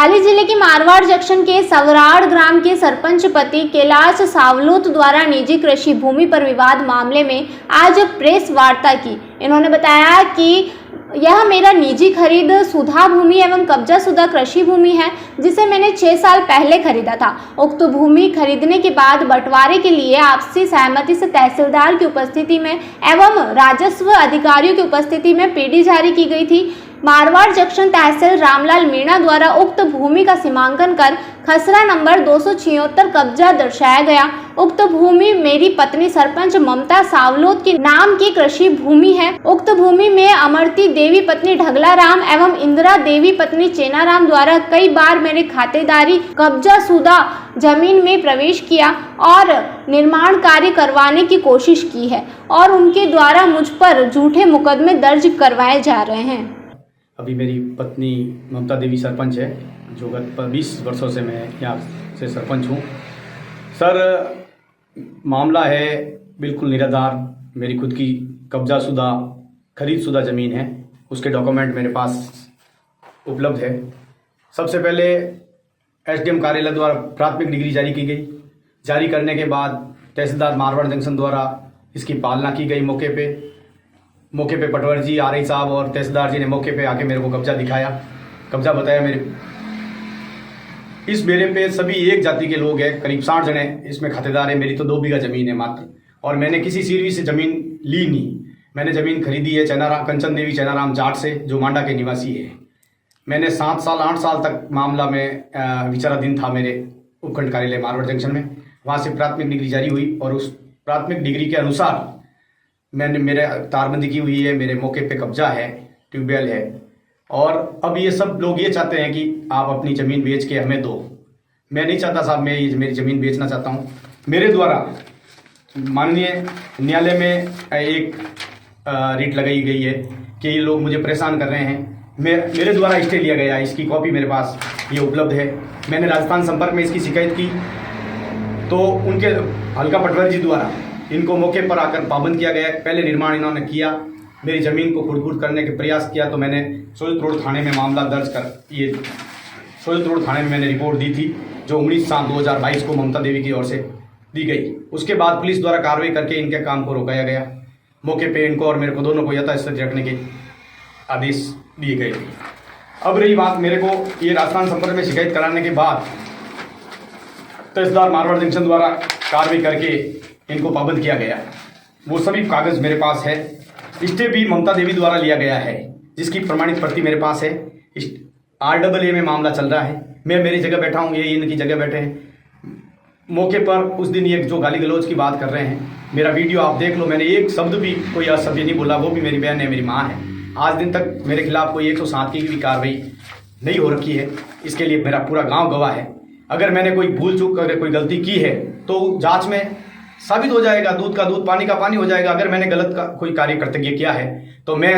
पाली जिले के मारवाड़ जंक्शन के सवराड़ ग्राम के सरपंच पति कैलाश सावलोत द्वारा निजी कृषि भूमि पर विवाद मामले में आज प्रेस वार्ता की। इन्होंने बताया कि यह मेरा निजी खरीद सुधा भूमि एवं कब्जा शुदा कृषि भूमि है, जिसे मैंने 6 साल पहले खरीदा था। उक्त भूमि खरीदने के बाद बंटवारे के लिए आपसी सहमति से तहसीलदार की उपस्थिति में एवं राजस्व अधिकारियों की उपस्थिति में पीडी जारी की गई थी। मारवाड़ जंक्शन तहसील रामलाल मीणा द्वारा उक्त भूमि का सीमांकन कर खसरा नंबर 276 कब्जा दर्शाया गया। उक्त भूमि मेरी पत्नी सरपंच ममता सावलोत के नाम की कृषि भूमि है। उक्त भूमि में अमरती देवी पत्नी ढगला राम एवं इंदिरा देवी पत्नी चेनाराम द्वारा कई बार मेरे खातेदारी कब्जा शुदा जमीन में प्रवेश किया और निर्माण कार्य करवाने की कोशिश की है और उनके द्वारा मुझ पर झूठे मुकदमे दर्ज करवाए जा रहे हैं। अभी मेरी पत्नी ममता देवी सरपंच है, जो गत 20 वर्षों से मैं यहाँ से सरपंच हूँ। सर, मामला है बिल्कुल निराधार। मेरी खुद की कब्जा शुदा खरीद शुदा ज़मीन है, उसके डॉक्यूमेंट मेरे पास उपलब्ध है। सबसे पहले एसडीएम कार्यालय द्वारा प्राथमिक डिग्री जारी की गई। जारी करने के बाद तहसीलदार मारवाड़ जंक्शन द्वारा इसकी पालना की गई। मौके पे पटवारी जी, आरई साहब और तहसीलदार जी ने मौके पे आके मेरे को कब्जा दिखाया, कब्जा बताया। इस मेरे पे सभी एक जाति के लोग हैं, करीब 60 जने इसमें खातेदार हैं। मेरी तो 2 बीघा ज़मीन है मात्र, और मैंने किसी सीरवी से ज़मीन ली नहीं। मैंने ज़मीन खरीदी है कंचन देवी चेनाराम जाट से, जो मांडा के निवासी है। मैंने 7 साल 8 साल तक मामला में विचाराधीन था मेरे उपखंड कार्यालय मारवाड़ जंक्शन में। वहाँ से प्राथमिक डिग्री जारी हुई और उस प्राथमिक डिग्री के अनुसार मैंने मेरे तारबंदी की हुई है। मेरे मौके पे कब्जा है, ट्यूबवेल है, और अब ये सब लोग ये चाहते हैं कि आप अपनी ज़मीन बेच के हमें दो। मैं नहीं चाहता साहब, मैं ये मेरी ज़मीन बेचना चाहता हूँ। मेरे द्वारा माननीय न्यायालय में एक रिट लगाई गई है कि ये लोग मुझे परेशान कर रहे हैं। मेरे द्वारा स्टे लिया गया, इसकी कॉपी मेरे पास ये उपलब्ध है। मैंने राजस्थान संपर्क में इसकी शिकायत की तो उनके हल्का पटवारी जी द्वारा इनको मौके पर आकर पाबंद किया गया। पहले निर्माण इन्होंने किया, मेरी ज़मीन को खुरद करने के प्रयास किया, तो मैंने सोजत रोड थाने में मामला दर्ज कर ये सोजत रोड थाने में मैंने रिपोर्ट दी थी, जो 19/7/2022 को ममता देवी की ओर से दी गई। उसके बाद पुलिस द्वारा कार्रवाई करके इनके काम को रोकाया गया। मौके पे इनको और मेरे को दोनों को यथास्थिति रखने के आदेश दिए गए थे। अब रही बात, मेरे को ये राजस्थान संपर्क में शिकायत कराने के बाद तहसीलदार मारवाड़ जंक्शन द्वारा कार्रवाई करके इनको पाबंद किया गया। वो सभी कागज़ मेरे पास है। स्टे भी ममता देवी द्वारा लिया गया है, जिसकी प्रमाणित प्रति मेरे पास है। RAA में मामला चल रहा है। मैं मेरी जगह बैठा हूँ, ये इनकी जगह बैठे हैं। मौके पर उस दिन ये जो गाली गलौज की बात कर रहे हैं, मेरा वीडियो आप देख लो। मैंने एक शब्द भी कोई असभ्य नहीं बोला। वो भी मेरी बहन है, मेरी माँ है। आज दिन तक मेरे खिलाफ कोई 107 की भी कार्रवाई नहीं हो रखी है। इसके लिए मेरा पूरा गाँव गवाह है। अगर मैंने कोई भूल चूक, अगर कोई गलती की है तो जाँच में साबित हो जाएगा। दूध का दूध, पानी का पानी हो जाएगा। अगर मैंने गलत कोई कार्य कर्तव्य किया है तो मैं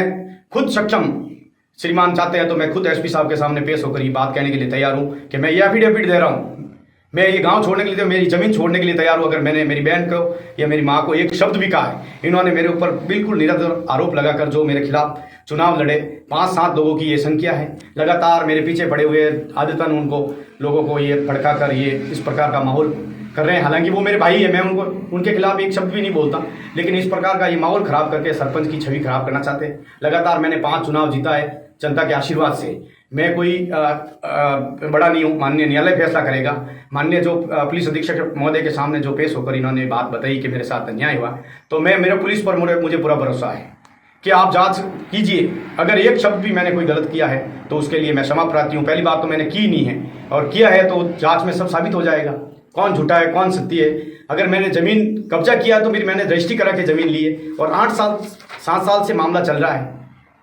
खुद सक्षम, श्रीमान चाहते हैं तो मैं खुद एसपी साहब के सामने पेश होकर ये बात कहने के लिए तैयार हूँ कि मैं ये एफिडेविट दे रहा हूँ। मैं ये गांव छोड़ने के लिए, मेरी ज़मीन छोड़ने के लिए तैयार हूँ। अगर मैंने मेरी बहन को या मेरी माँ को एक शब्द भी कहा है, इन्होंने मेरे ऊपर बिल्कुल निराधार आरोप लगाकर जो मेरे खिलाफ चुनाव लड़े, 5-7 लोगों की ये संख्या है, लगातार मेरे पीछे पड़े हुए, आदतन उनको लोगों को ये भड़का कर ये इस प्रकार का माहौल कर रहे हैं। हालांकि वो मेरे भाई है, मैं उनके खिलाफ एक शब्द भी नहीं बोलता, लेकिन इस प्रकार का ये माहौल खराब करके सरपंच की छवि खराब करना चाहते हैं। लगातार मैंने 5 चुनाव जीता है जनता के आशीर्वाद से। मैं कोई बड़ा नहीं हूँ, माननीय न्यायालय फैसला करेगा। माननीय जो पुलिस अधीक्षक महोदय के सामने जो पेश होकर इन्होंने बात बताई कि मेरे साथ अन्याय हुआ, तो मेरे पुलिस पर मुझे पूरा भरोसा है कि आप जांच कीजिए। अगर एक शब्द भी मैंने कोई गलत किया है तो उसके लिए मैं क्षमा प्रार्थी हूँ। पहली बात तो मैंने की नहीं है, और किया है तो जाँच में सब साबित हो जाएगा कौन झूठा है कौन सत्य है। अगर मैंने ज़मीन कब्जा किया तो फिर मैंने रजिस्ट्री करा के ज़मीन ली है, और 7 साल से मामला चल रहा है।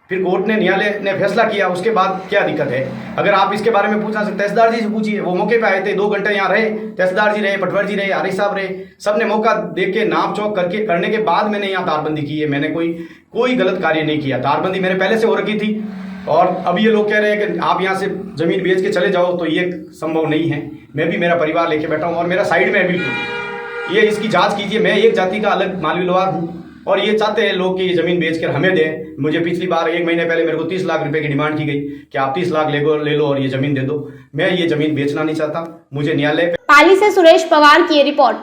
फिर कोर्ट ने, न्यायालय ने फैसला किया, उसके बाद क्या दिक्कत है? अगर आप इसके बारे में पूछना सकते, तहसीलदार जी से पूछिए। वो मौके पे आए थे, 2 घंटे यहाँ रहे, तहसीलदार जी रहे, पटवारी जी रहे, आरई साहब रहे, सब ने मौका देख के नाप चौक करने के बाद मैंने यहाँ तारबंदी की है। मैंने कोई गलत कार्य नहीं किया। तारबंदी मेरे पहले से हो रखी थी, और अब ये लोग कह रहे हैं कि आप यहाँ से ज़मीन बेच के चले जाओ, तो ये संभव नहीं है। मैं भी मेरा परिवार लेके बैठा हूँ और मेरा साइड में है बिल्कुल। ये इसकी जांच कीजिए। मैं एक जाति का अलग मालवी लोहार हूँ और ये चाहते हैं लोग कि ये ज़मीन बेचकर हमें दें। मुझे पिछली बार 1 महीने पहले मेरे को 30 लाख रुपए की डिमांड की गई कि आप 30 लाख ले लो और ये ज़मीन दे दो। मैं ये ज़मीन बेचना नहीं चाहता, मुझे न्यायालय पाली से सुरेश पवार की ये रिपोर्ट।